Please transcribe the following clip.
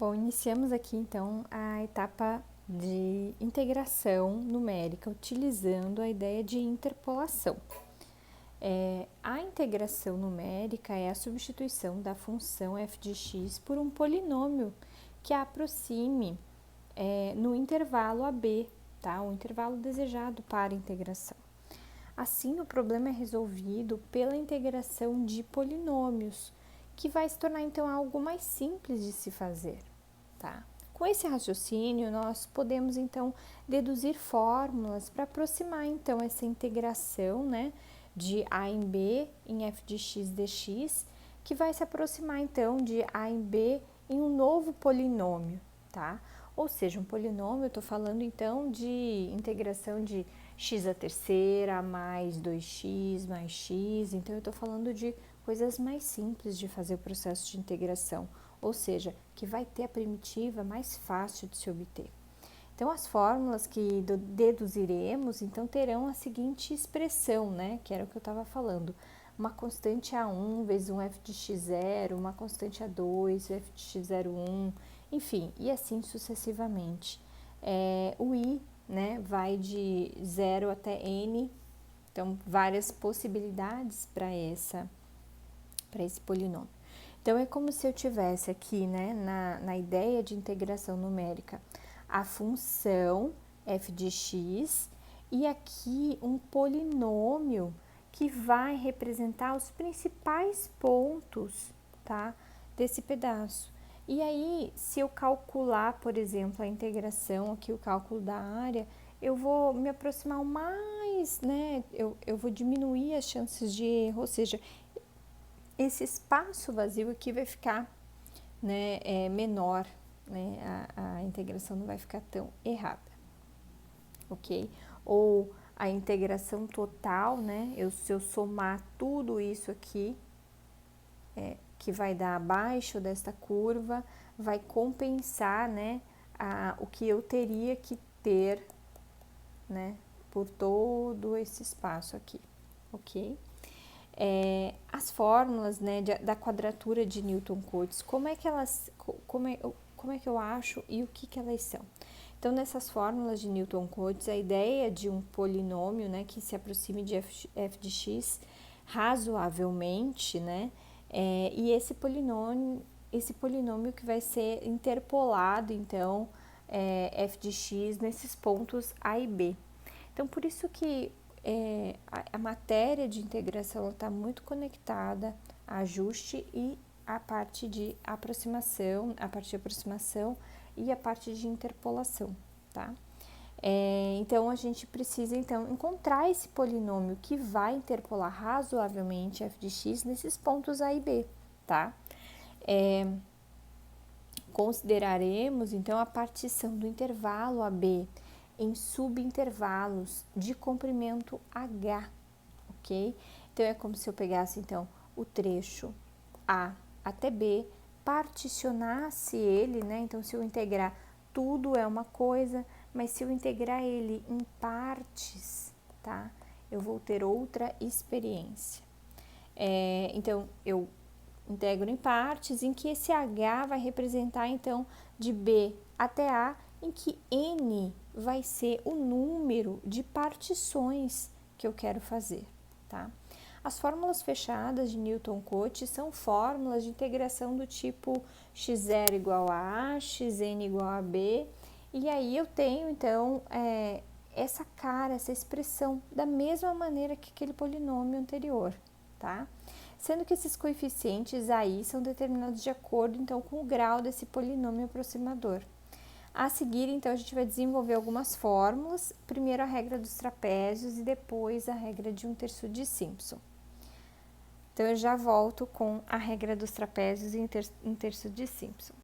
Bom, iniciamos aqui então a etapa de integração numérica, utilizando a ideia de interpolação. A integração numérica é a substituição da função f de x por um polinômio que a aproxime no intervalo AB, tá? O intervalo desejado para a integração. Assim, o problema é resolvido pela integração de polinômios, que vai se tornar então algo mais simples de se fazer, tá? Com esse raciocínio, nós podemos então deduzir fórmulas para aproximar então essa integração, né, de a em b em f de x dx, que vai se aproximar então de a em b em um novo polinômio, tá? Ou seja, um polinômio, eu estou falando então de integração de x à terceira mais 2x mais x, então eu estou falando de coisas mais simples de fazer o processo de integração, ou seja, que vai ter a primitiva mais fácil de se obter. Então, as fórmulas que deduziremos, então, terão a seguinte expressão, né, que era o que eu estava falando, uma constante A1 vezes um f de x0, uma constante A2, f de x01, enfim, e assim sucessivamente. O i, né, vai de 0 até n, então, várias possibilidades para esse polinômio. Então, é como se eu tivesse aqui, né, na ideia de integração numérica, a função f de x e aqui um polinômio que vai representar os principais pontos, tá, desse pedaço. E aí, se eu calcular, por exemplo, a integração, aqui o cálculo da área, eu vou me aproximar o mais, né, eu vou diminuir as chances de erro, ou seja, esse espaço vazio aqui vai ficar, né, menor, né, a integração não vai ficar tão errada, ok? Ou a integração total, né, se eu somar tudo isso aqui, que vai dar abaixo desta curva, vai compensar, né, o que eu teria que ter, né, por todo esse espaço aqui, ok? As fórmulas, né, da quadratura de Newton-Cotes, como é que eu acho e o que elas são? Então, nessas fórmulas de Newton-Cotes, a ideia de um polinômio, né, que se aproxime de f de x razoavelmente, né, e esse polinômio que vai ser interpolado, então, f de x nesses pontos A e B. Então, por isso que a matéria de integração está muito conectada a ajuste e a parte de aproximação, e a parte de interpolação, tá? Então, a gente precisa, então, encontrar esse polinômio que vai interpolar razoavelmente f de x nesses pontos A e B, tá? Consideraremos, então, a partição do intervalo AB em subintervalos de comprimento H, ok? Então, é como se eu pegasse, então, o trecho A até B, particionasse ele, né? Então, se eu integrar tudo é uma coisa, mas se eu integrar ele em partes, tá? Eu vou ter outra experiência. Então, eu integro em partes, em que esse H vai representar, então, de B até A, em que N vai ser o número de partições que eu quero fazer, tá? As fórmulas fechadas de Newton-Cotes são fórmulas de integração do tipo x0 igual a A, xn igual a B, e aí eu tenho, então, essa expressão, da mesma maneira que aquele polinômio anterior, tá? Sendo que esses coeficientes aí são determinados de acordo, então, com o grau desse polinômio aproximador. A seguir, então, a gente vai desenvolver algumas fórmulas, primeiro a regra dos trapézios e depois a regra de 1/3 de Simpson. Então, eu já volto com a regra dos trapézios e 1/3 de Simpson.